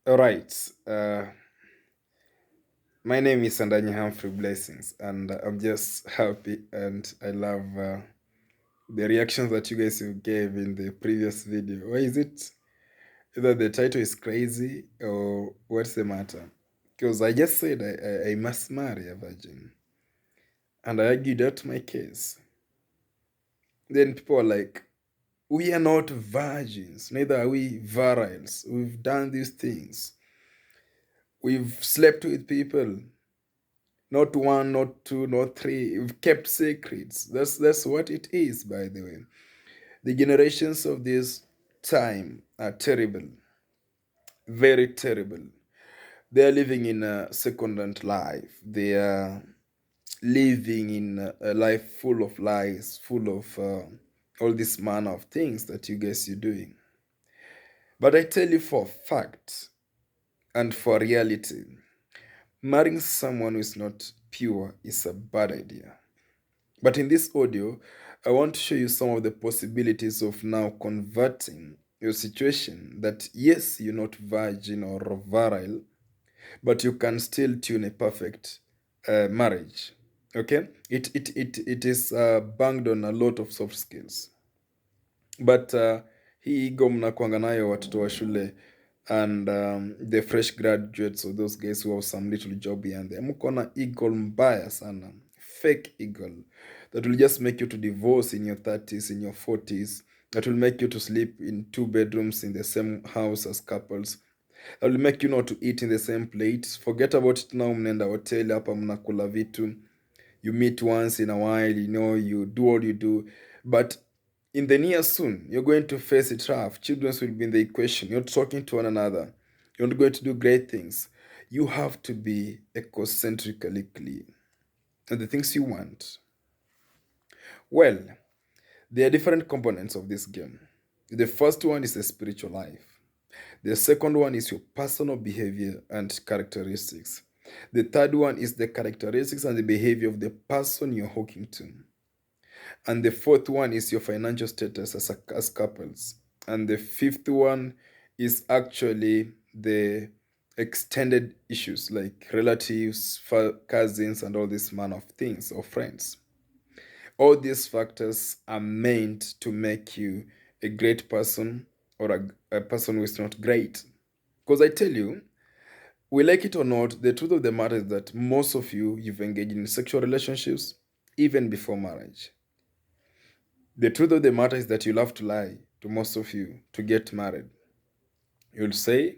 All right. My name is Andanyi Humphrey Blessings, and I'm just happy and I love the reactions that you guys gave in the previous video. Why is it? Either the title is crazy or what's the matter? Because I just said I must marry a virgin, and I argued out my case. Then people are like, we are not virgins, neither are we viriles. We've done these things. We've slept with people. Not one, not two, not three. We've kept secrets. That's what it is, by the way. The generations of this time are terrible, very terrible. They are living in a secondant life. They are living in a life full of lies, full of all this manner of things that you guys are doing. But I tell you for fact and for reality, marrying someone who is not pure is a bad idea. But in this audio, I want to show you some of the possibilities of now converting your situation that yes, you're not virgin or virile, but you can still tune a perfect marriage. Okay? It is banged on a lot of soft skills. But hii ego mnakuanga nayo watoto wa shule and the fresh graduates or those guys who have some little job here and there. Mko na eagle mbaya sana. Fake eagle. That will just make you to divorce in your 30s, in your 40s. That will make you to sleep in two bedrooms in the same house as couples. That will make you not to eat in the same plate. Forget about it now, mnaenda hotel hapa mnakula vitu. You meet once in a while, you do all you do. But in the near soon, you're going to face it rough. Children will be in the equation. You're talking to one another. You're not going to do great things. You have to be ecocentrically clean. And the things you want. Well, there are different components of this game. The first one is the spiritual life. The second one is your personal behavior and characteristics. The third one is the characteristics and the behavior of the person you're hooking to. And the fourth one is your financial status as couples. And the fifth one is actually the extended issues like relatives, cousins, and all this man of things or friends. All these factors are meant to make you a great person or a person who is not great. Because I tell you, we like it or not, the truth of the matter is that most of you've engaged in sexual relationships even before marriage. The truth of the matter is that you'll have to lie to most of you to get married. You'll say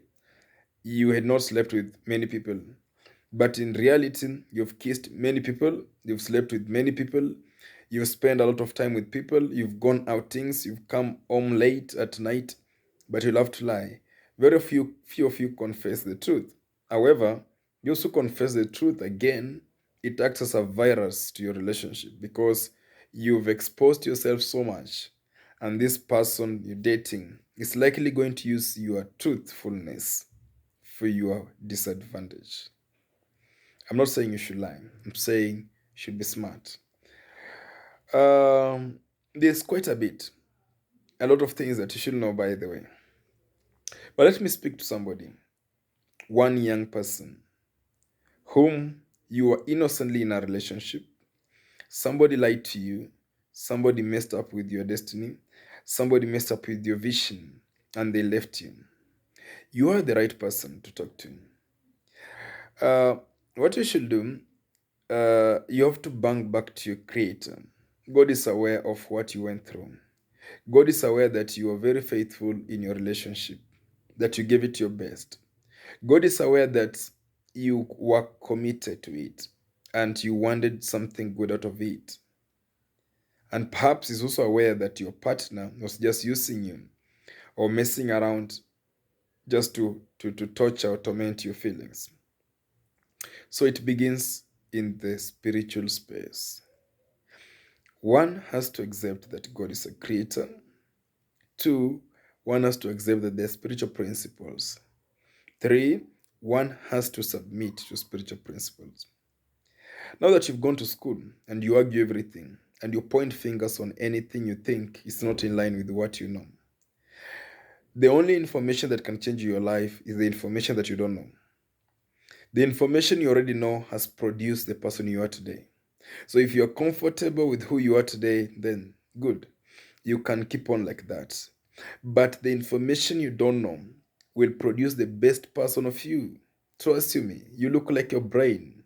you had not slept with many people, but in reality, you've kissed many people, you've slept with many people, you've spent a lot of time with people, you've gone outings, you've come home late at night, but you'll have to lie. Very few of you confess the truth. However, those who confess the truth again, it acts as a virus to your relationship because you've exposed yourself so much, and this person you're dating is likely going to use your truthfulness for your disadvantage. I'm not saying you should lie. I'm saying you should be smart. There's quite a lot of things that you should know, by the way. But let me speak to somebody, one young person whom you were innocently in a relationship. Somebody lied to you. Somebody messed up with your destiny. Somebody messed up with your vision and they left you. You are the right person to talk to. What you should do, you have to bank back to your creator. God is aware of what you went through. God is aware that you are very faithful in your relationship, that you gave it your best. God is aware that you were committed to it and you wanted something good out of it. And perhaps He's also aware that your partner was just using you or messing around just to torture or torment your feelings. So it begins in the spiritual space. One has to accept that God is a creator. Two, one has to accept that there are spiritual principles. Three, one has to submit to spiritual principles. Now that you've gone to school and you argue everything and you point fingers on anything you think is not in line with what you know, The only information that can change your life is the information that you don't know. The information you already know has produced the person you are today. So if you're comfortable with who you are today, then good. You can keep on like that. But the information you don't know will produce the best person of you. Trust you me, you look like your brain.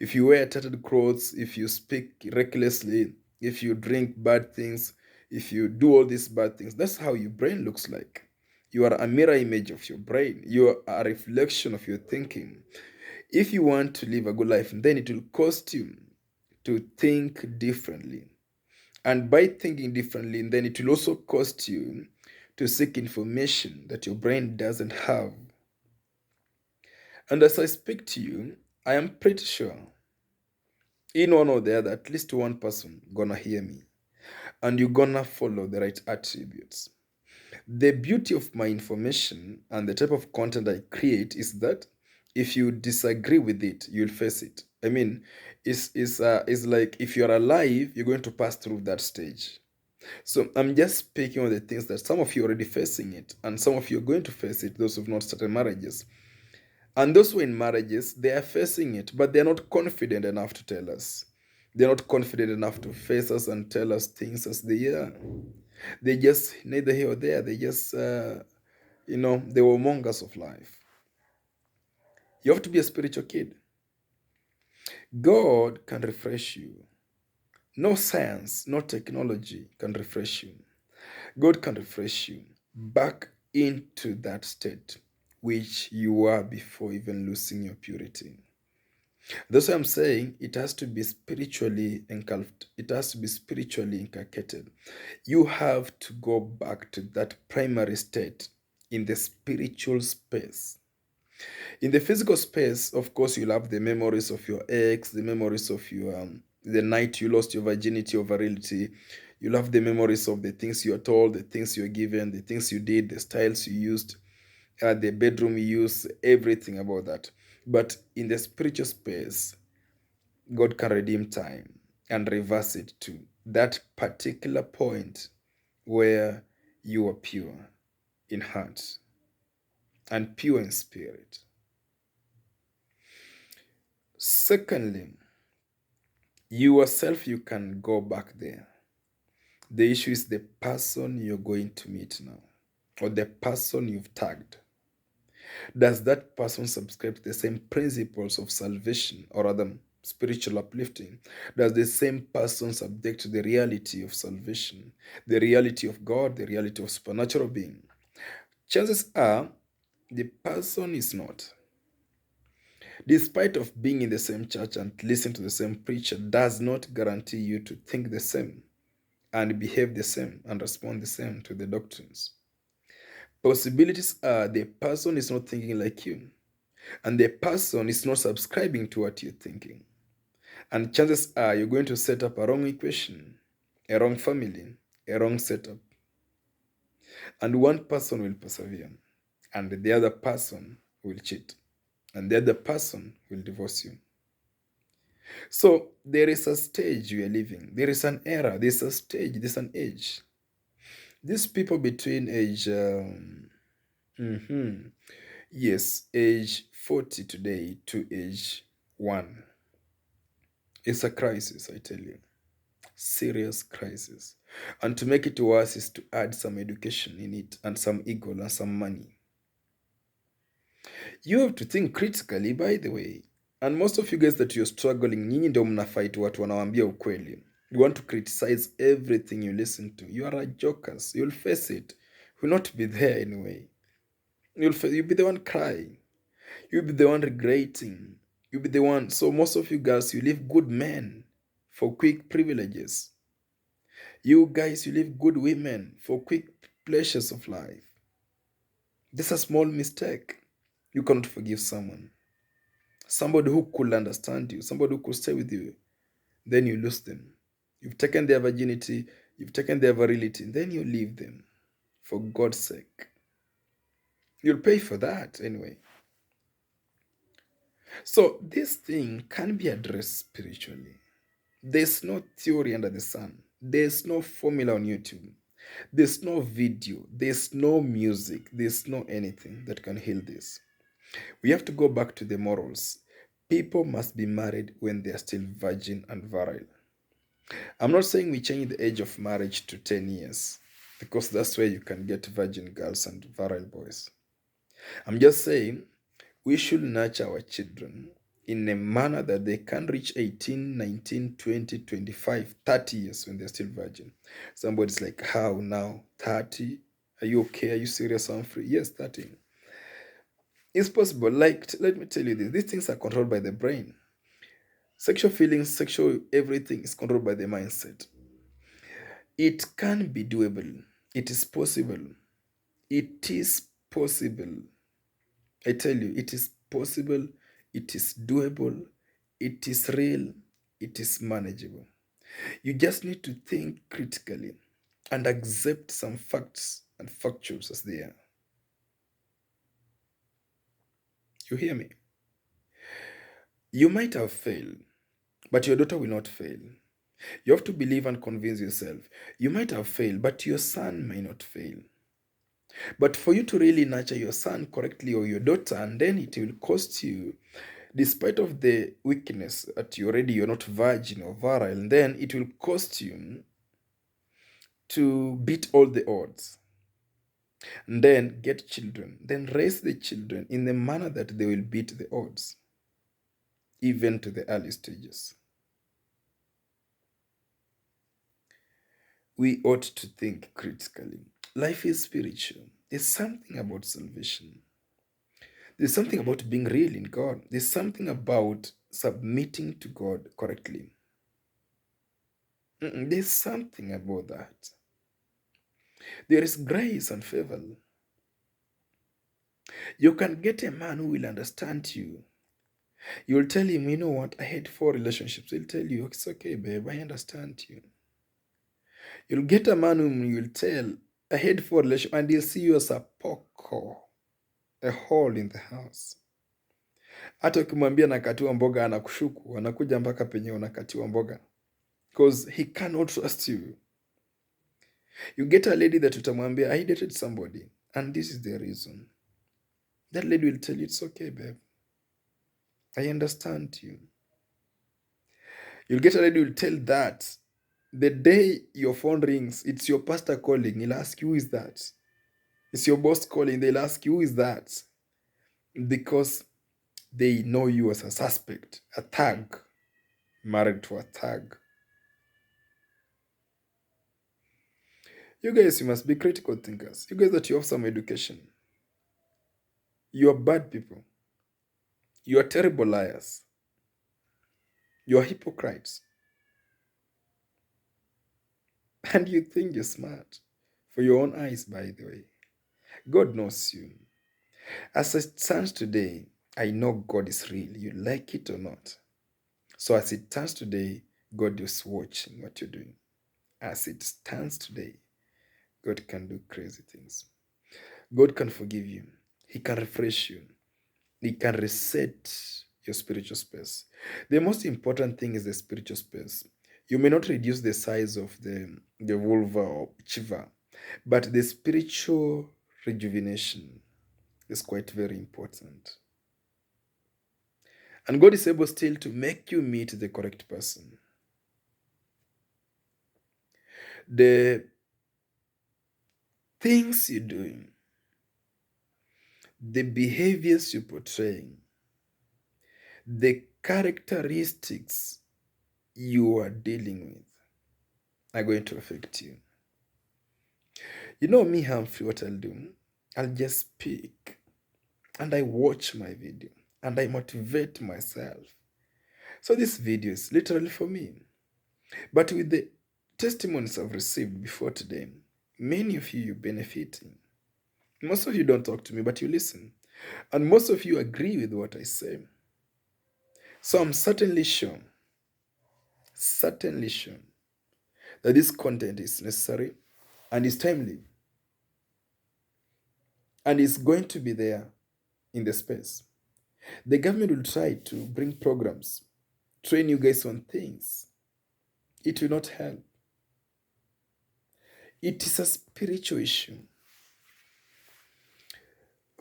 If you wear tattered clothes, if you speak recklessly, if you drink bad things, if you do all these bad things, that's how your brain looks like. You are a mirror image of your brain. You are a reflection of your thinking. If you want to live a good life, then it will cost you to think differently. And by thinking differently, then it will also cost you to seek information that your brain doesn't have. And as I speak to you, I am pretty sure in one or the other, at least one person gonna hear me, and you're gonna follow the right attributes. The beauty of my information and the type of content I create is that if you disagree with it, you'll face it. I mean, it's like if you're alive, you're going to pass through that stage. So I'm just speaking on the things that some of you are already facing it, and some of you are going to face it, those who've not started marriages. And those who are in marriages, they are facing it, but they're not confident enough to tell us. They're not confident enough to face us and tell us things as they are. They just, neither here or there, they just, they were mongers of life. You have to be a spiritual kid. God can refresh you. No science, no technology can refresh you. God can refresh you back into that state which you were before even losing your purity. That's why I'm saying it has to be spiritually engulfed. It has to be spiritually inculcated. You have to go back to that primary state in the spiritual space. In the physical space, of course, you'll have the memories of your ex, the memories of your the night you lost your virginity or virility. You'll have the memories of the things you are told, the things you're given, the things you did, the styles you used, the bedroom you used, everything about that. But in the spiritual space, God can redeem time and reverse it to that particular point where you are pure in heart and pure in spirit. Secondly, yourself, you can go back there. The issue is the person you're going to meet now, or the person you've tagged. Does that person subscribe to the same principles of salvation, or rather spiritual uplifting? Does the same person subject to the reality of salvation, the reality of God, the reality of supernatural being? Chances are the person is not. Despite of being in the same church and listening to the same preacher does not guarantee you to think the same and behave the same and respond the same to the doctrines. Possibilities are the person is not thinking like you, and the person is not subscribing to what you're thinking. And chances are you're going to set up a wrong equation, a wrong family, a wrong setup. And one person will persevere, and the other person will cheat, and the other person will divorce you. So there is a stage we are living. There is an era. There's a stage. There's an age. These people between age, yes, age 40 today to age 1. It's a crisis, I tell you. Serious crisis. And to make it worse is to add some education in it and some ego and some money. You have to think critically, by the way. And most of you guys that you're struggling, nyinyi ndio mnafight watu wanawambia ukweli. You want to criticize everything you listen to. You are a jokers. You'll face it. You'll not be there anyway. You'll be the one crying. You'll be the one regretting. You'll be the one. So most of you guys, you leave good men for quick privileges. You guys, you leave good women for quick pleasures of life. This is a small mistake. You cannot forgive someone. Somebody who could understand you, somebody who could stay with you, then you lose them. You've taken their virginity, you've taken their virility, then you leave them. For God's sake. You'll pay for that anyway. So this thing can be addressed spiritually. There's no theory under the sun. There's no formula on YouTube. There's no video, there's no music, there's no anything that can heal this. We have to go back to the morals. People must be married when they are still virgin and virile. I'm not saying we change the age of marriage to 10 years because that's where you can get virgin girls and virile boys. I'm just saying we should nurture our children in a manner that they can reach 18, 19, 20, 25, 30 years when they're still virgin. Somebody's like, how now? 30? Are you okay? Are you serious, Humphrey? Yes, 30. It's possible. Like, let me tell you this, these things are controlled by the brain. Sexual feelings, sexual everything is controlled by the mindset. It can be doable. It is possible. It is possible. I tell you, it is possible. It is doable. It is real. It is manageable. You just need to think critically and accept some facts and factuals as they are. You hear me? You might have failed, but your daughter will not fail. You have to believe and convince yourself. You might have failed, but your son may not fail. But for you to really nurture your son correctly or your daughter, and then it will cost you, despite of the weakness that you're not virgin or virile, and then it will cost you to beat all the odds. And then get children, then raise the children in the manner that they will beat the odds, even to the early stages. We ought to think critically. Life is spiritual. There's something about salvation. There's something about being real in God. There's something about submitting to God correctly. There's something about that. There is grace and favor. You can get a man who will understand you. You'll tell him, you know what, I had 4 relationships. He'll tell you, it's okay, babe, I understand you. You'll get a man whom you'll tell, I had 4 relationships, and he'll see you as a poko, a hole in the house. Hata ukimwambia nakatiwa mboga anakushuku, anakuja mpaka penye unakatiwa mboga. Because he cannot trust you. You get a lady that utamwambia, I dated somebody, and this is the reason. That lady will tell you, it's okay, babe. I understand you. You'll get a lady who will tell that. The day your phone rings, it's your pastor calling. He'll ask you, who is that? It's your boss calling. They'll ask you, who is that? Because they know you as a suspect, a thug, married to a thug. You guys, you must be critical thinkers. You guys that you have some education. You are bad people. You are terrible liars. You are hypocrites. And you think you're smart. For your own eyes, by the way. God knows you. As it stands today, I know God is real. You like it or not. So as it stands today, God is watching what you're doing. As it stands today, God can do crazy things. God can forgive you. He can refresh you. He can reset your spiritual space. The most important thing is the spiritual space. You may not reduce the size of the vulva or chiva, but the spiritual rejuvenation is quite very important. And God is able still to make you meet the correct person. The things you're doing, the behaviors you're portraying, the characteristics you are dealing with are going to affect you. You know me, Humphrey, what I'll do? I'll just speak and I watch my video and I motivate myself. So this video is literally for me. But with the testimonies I've received before today, many of you are benefiting. Most of you don't talk to me, but you listen. And most of you agree with what I say. So I'm certainly sure that this content is necessary and is timely and is going to be there in the space. The government will try to bring programs, train you guys on things. It will not help. It is a spiritual issue.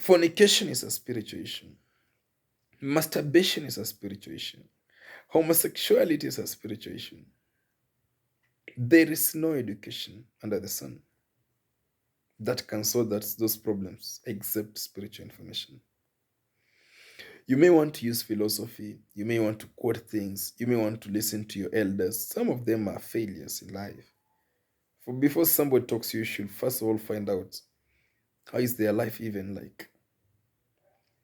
Fornication is a spiritual issue. Masturbation is a spiritual issue. Homosexuality is a spiritual issue. There is no education under the sun that can solve those problems except spiritual information. You may want to use philosophy, you may want to quote things, you may want to listen to your elders. Some of them are failures in life. For before somebody talks to you, you should first of all find out how is their life even like.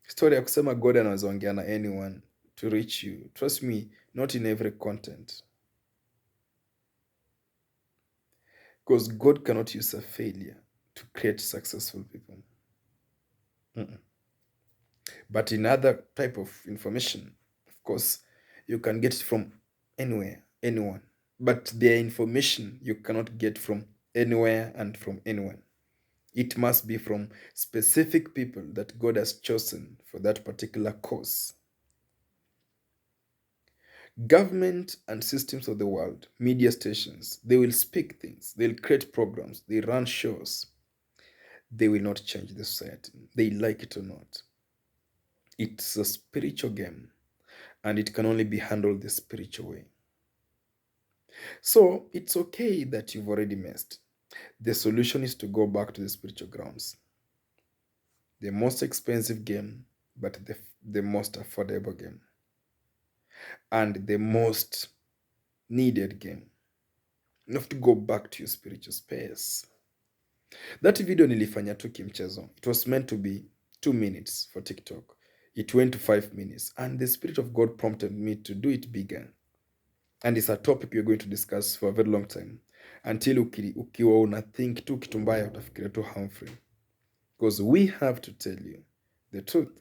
Story ya kusema God anaweza ongea na anyone to reach you. Trust me, not in every content. Because God cannot use a failure to create successful people. Mm-mm. But in other type of information, of course, you can get it from anywhere, anyone. But their information you cannot get from anywhere and from anyone. It must be from specific people that God has chosen for that particular cause. Government and systems of the world, media stations, they will speak things, they'll create programs, they run shows. They will not change the society. They like it or not. It's a spiritual game, and it can only be handled the spiritual way. So it's okay that you've already messed. The solution is to go back to the spiritual grounds. The most expensive game, but the most affordable game. And the most needed game. You have to go back to your spiritual space. That video nilifanya tu kimchezo. It was meant to be 2 minutes for TikTok. It went to 5 minutes. And the Spirit of God prompted me to do it bigger. And it's a topic we're going to discuss for a very long time. Until ukiwa una think tu kitu mbaya utafikiria tu Humphrey. Because we have to tell you the truth.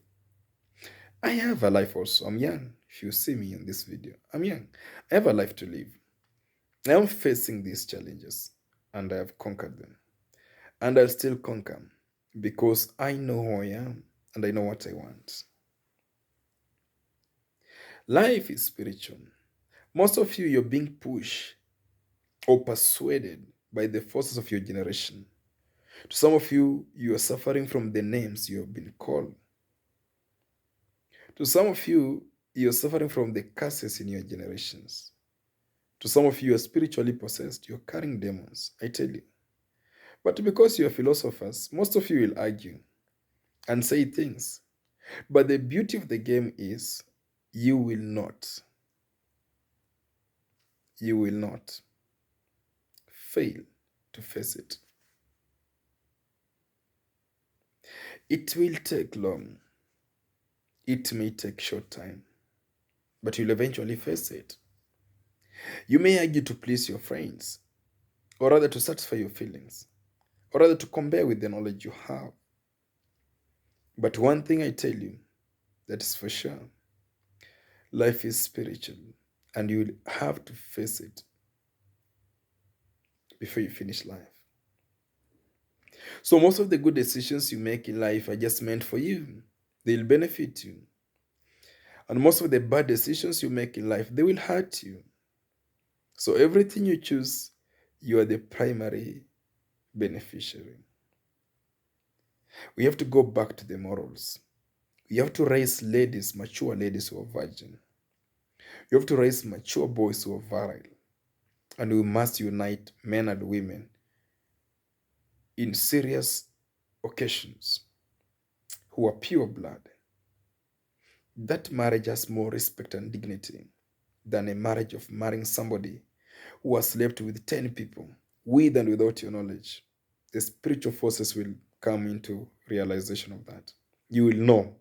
I have a life also. I'm young. If you see me in this video, I'm young. I have a life to live. I am facing these challenges and I have conquered them. And I'll still conquer because I know who I am and I know what I want. Life is spiritual. Most of you, you're being pushed or persuaded by the forces of your generation. To some of you, you are suffering from the names you have been called. To some of you, you're suffering from the curses in your generations. To some of you, you're spiritually possessed. You're carrying demons, I tell you. But because you're philosophers, most of you will argue and say things. But the beauty of the game is you will not fail to face it. It will take long. It may take short time, but you'll eventually face it. You may argue to please your friends, or rather to satisfy your feelings, or rather to compare with the knowledge you have. But one thing I tell you, that is for sure, life is spiritual, and you will have to face it before you finish life. So most of the good decisions you make in life are just meant for you. They'll benefit you. And most of the bad decisions you make in life, they will hurt you. So everything you choose, you are the primary beneficiary. We have to go back to the morals. We have to raise ladies, mature ladies who are virgin. You have to raise mature boys who are virile. And we must unite men and women in serious occasions who are pure blood. That marriage has more respect and dignity than a marriage of marrying somebody who has slept with 10 people, with and without your knowledge. The spiritual forces will come into realization of that. You will know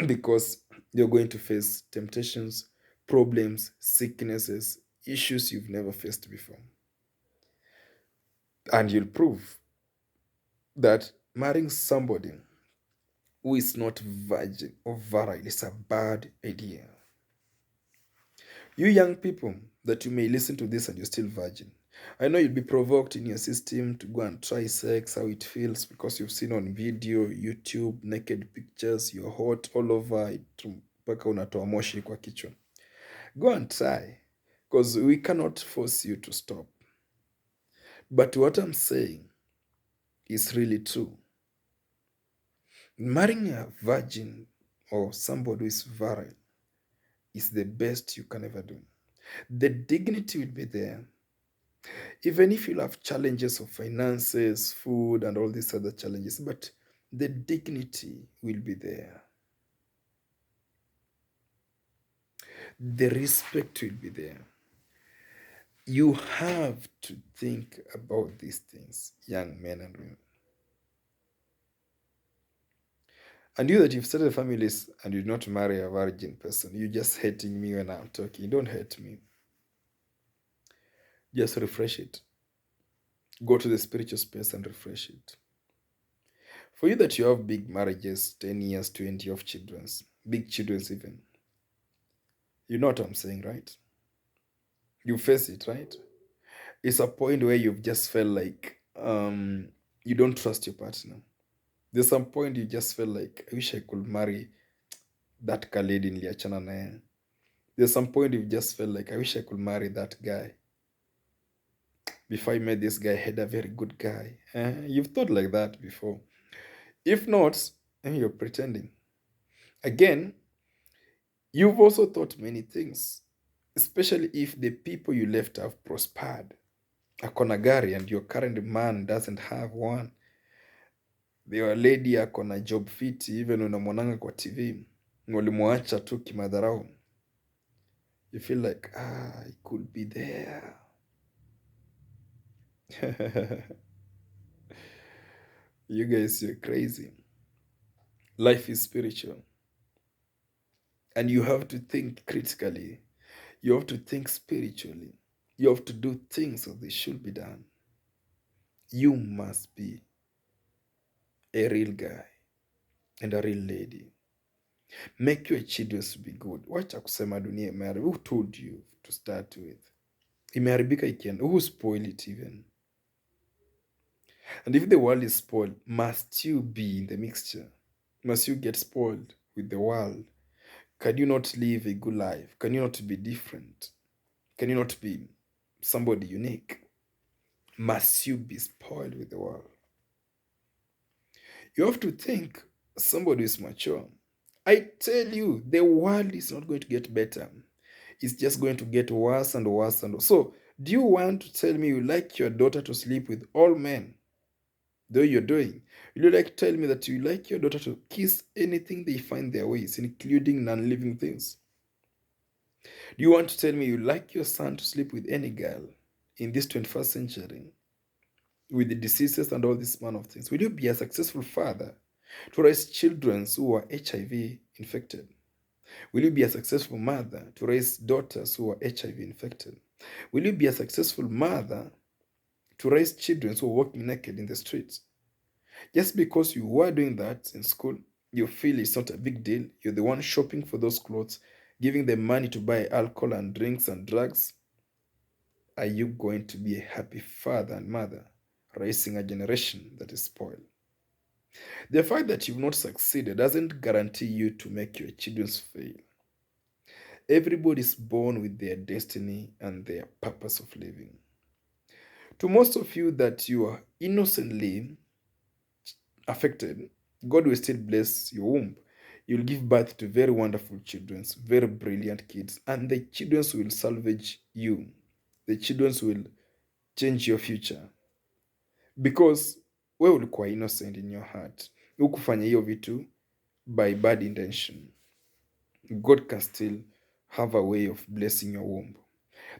because you're going to face temptations, problems, sicknesses, issues you've never faced before. And you'll prove that marrying somebody who is not virgin or virile is a bad idea. You young people that you may listen to this and you're still virgin, I know you'll be provoked in your system to go and try sex, how it feels, because you've seen on video, YouTube, naked pictures, you're hot all over, mpaka unatoa moshi kwa kichwa. Go and try, because we cannot force you to stop. But what I'm saying, is really true. Marrying a virgin or somebody who is virile is the best you can ever do. The dignity will be there. Even if you'll have challenges of finances, food, and all these other challenges, but the dignity will be there. The respect will be there. You have to think about these things, young men and women. And you that you've started families and you do not marry a virgin person, you're just hating me when I'm talking. Don't hate me. Just refresh it. Go to the spiritual space and refresh it. For you that you have big marriages, 10 years, 20 of children, big children even, you know what I'm saying, right? You face it, right? It's a point where you've just felt like you don't trust your partner. There's some point you just feel like, I wish I could marry that lady in Liachana naye. There's some point you just felt like, I wish I could marry that guy. Before I met this guy, I had a very good guy. You've thought like that before. If not, you're pretending. Again, you've also thought many things, especially if the people you left have prospered. Akona gari and your current man doesn't have one. Your lady akona job fiti, even unamwonanga kwa TV. Ulimwacha tu kimadharau. You feel like, I could be there. You guys, you're crazy. Life is spiritual. And you have to think critically. You have to think spiritually. You have to do things as they should be done. You must be a real guy and a real lady. Make your children to be good. Wacha kusema dunia imeharibika. Who told you to start with? Imeharibika ikienda. Who spoil it even? And if the world is spoiled, must you be in the mixture? Must you get spoiled with the world? Can you not live a good life? Can you not be different? Can you not be somebody unique? Must you be spoiled with the world? You have to think somebody is mature. I tell you, the world is not going to get better. It's just going to get worse and worse and worse. So, do you want to tell me you like your daughter to sleep with all men? Though you're doing, would you like to tell me that you like your daughter to kiss anything they find their ways, including non-living things? Do you want to tell me you like your son to sleep with any girl in this 21st century with the diseases and all this man of things? Will you be a successful father to raise children who are HIV infected? Will you be a successful mother to raise daughters who are HIV infected? Will you be a successful mother to raise children who are walking naked in the streets? Just because you were doing that in school, you feel it's not a big deal. You're the one shopping for those clothes, giving them money to buy alcohol and drinks and drugs. Are you going to be a happy father and mother, raising a generation that is spoiled? The fact that you've not succeeded doesn't guarantee you to make your children fail. Everybody is born with their destiny and their purpose of living. To most of you that you are innocently affected, God will still bless your womb. You'll give birth to very wonderful children, very brilliant kids, and the children will salvage you. The children will change your future. Because wewe ulikuwa innocent in your heart. Hukufanya hiyo vitu by bad intention. God can still have a way of blessing your womb.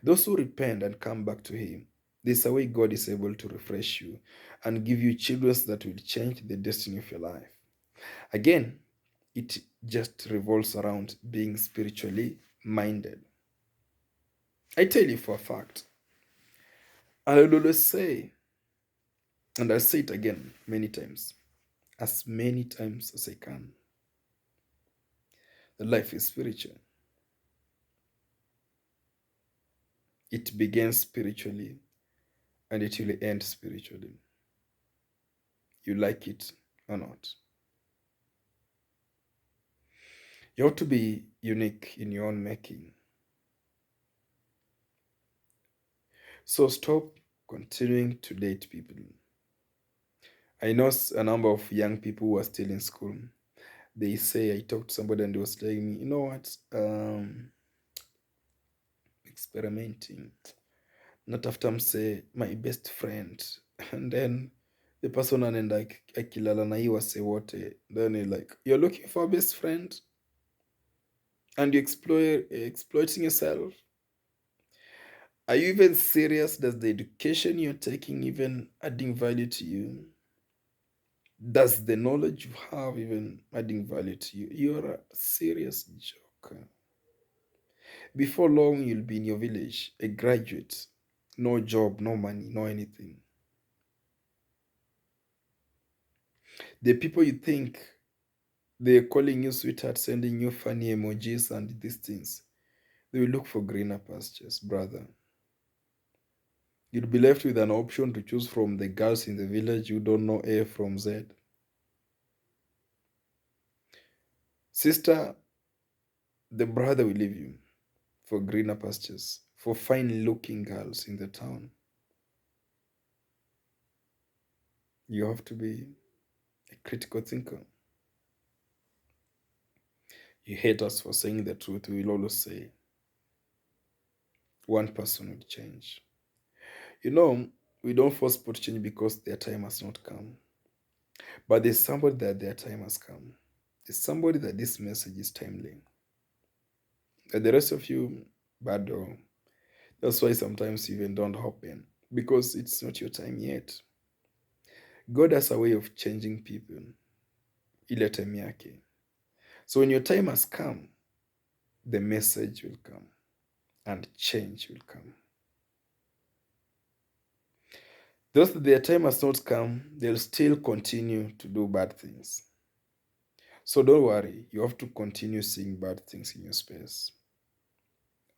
Those who repent and come back to Him, there's a way God is able to refresh you and give you children that will change the destiny of your life. Again, it just revolves around being spiritually minded. I tell you for a fact, and I'll always say, and I'll say it again many times as I can, that life is spiritual. It begins spiritually and it will end spiritually. You like it or not. You have to be unique in your own making. So stop continuing to date people I know a number of young people who are still in school. They say, I talked to somebody and they was telling me, you know what, experimenting. Not after say my best friend. And then the person and like akilala na hiyo wase wote. Then you're like, you're looking for a best friend and you exploiting yourself. Are you even serious? Does the education you're taking even adding value to you? Does the knowledge you have even adding value to you? You're a serious joker. Before long, you'll be in your village, a graduate, no job, no money, no anything. The people you think they're calling you sweetheart, sending you funny emojis and these things, they will look for greener pastures, brother. You'll be left with an option to choose from the girls in the village who don't know A from Z. Sister, the brother will leave you for greener pastures, for fine looking girls in the town. You have to be a critical thinker. You hate us for saying the truth. We will always say one person will change. You know, we don't force people to change because their time has not come. But there's somebody that their time has come. There's somebody that this message is timely. And the rest of you, bad or that's why sometimes you even don't open because it's not your time yet. God has a way of changing people. Ile time yake. So when your time has come, the message will come and change will come. Those that their time has not come, they'll still continue to do bad things. So don't worry, you have to continue seeing bad things in your space.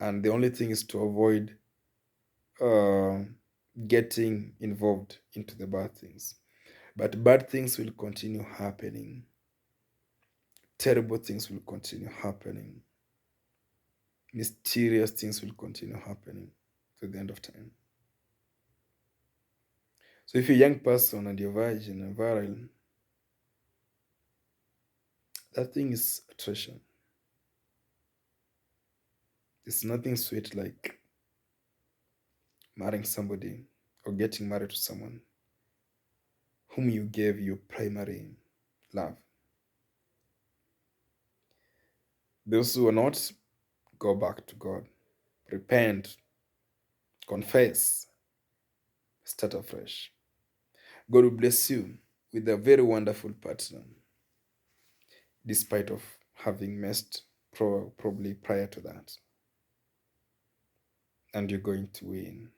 And the only thing is to avoid uh, getting involved into the bad things. But bad things will continue happening. Terrible things will continue happening. Mysterious things will continue happening to the end of time. So if you're a young person and you're virgin and virile, that thing is a treasure. There's nothing sweet like marrying somebody or getting married to someone whom you gave your primary love. Those who are not, go back to God. Repent, confess, start afresh. God will bless you with a very wonderful partner, despite of having messed probably prior to that. And you're going to win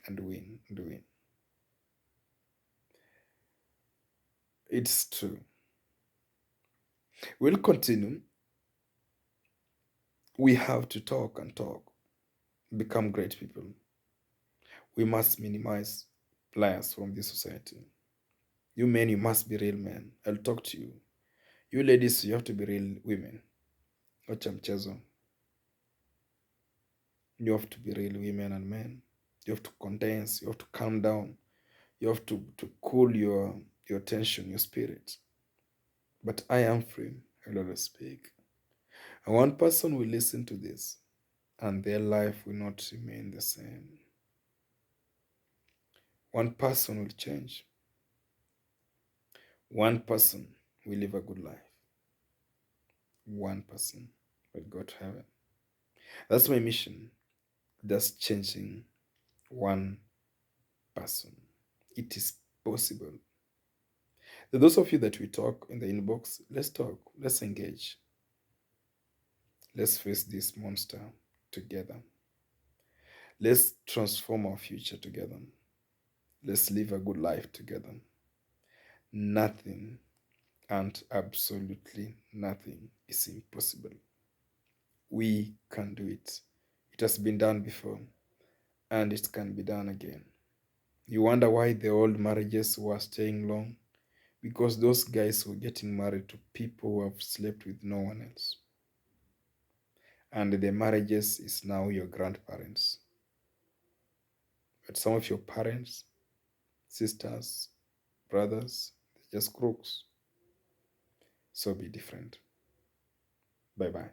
and win and win. It's true. We'll continue. We have to talk and talk, become great people. We must minimize liars from this society. You men, you must be real men. I'll talk to you. You ladies, you have to be real women. Wacha mchezo. You have to be real women and men. You have to condense. You have to calm down. You have to cool your tension, your spirit. But I am free. I'll always speak. And one person will listen to this, and their life will not remain the same. One person will change. One person will live a good life. One person will go to heaven. That's my mission. That's changing one person. It is possible. Those of you that we talk in the inbox, let's talk, let's engage. Let's face this monster together. Let's transform our future together. Let's live a good life together. Nothing and absolutely nothing is impossible. We can do it. It has been done before and it can be done again. You wonder why the old marriages were staying long? Because those guys were getting married to people who have slept with no one else. And the marriages is now your grandparents. But some of your parents, sisters, brothers, they're just crooks. So be different. Bye bye.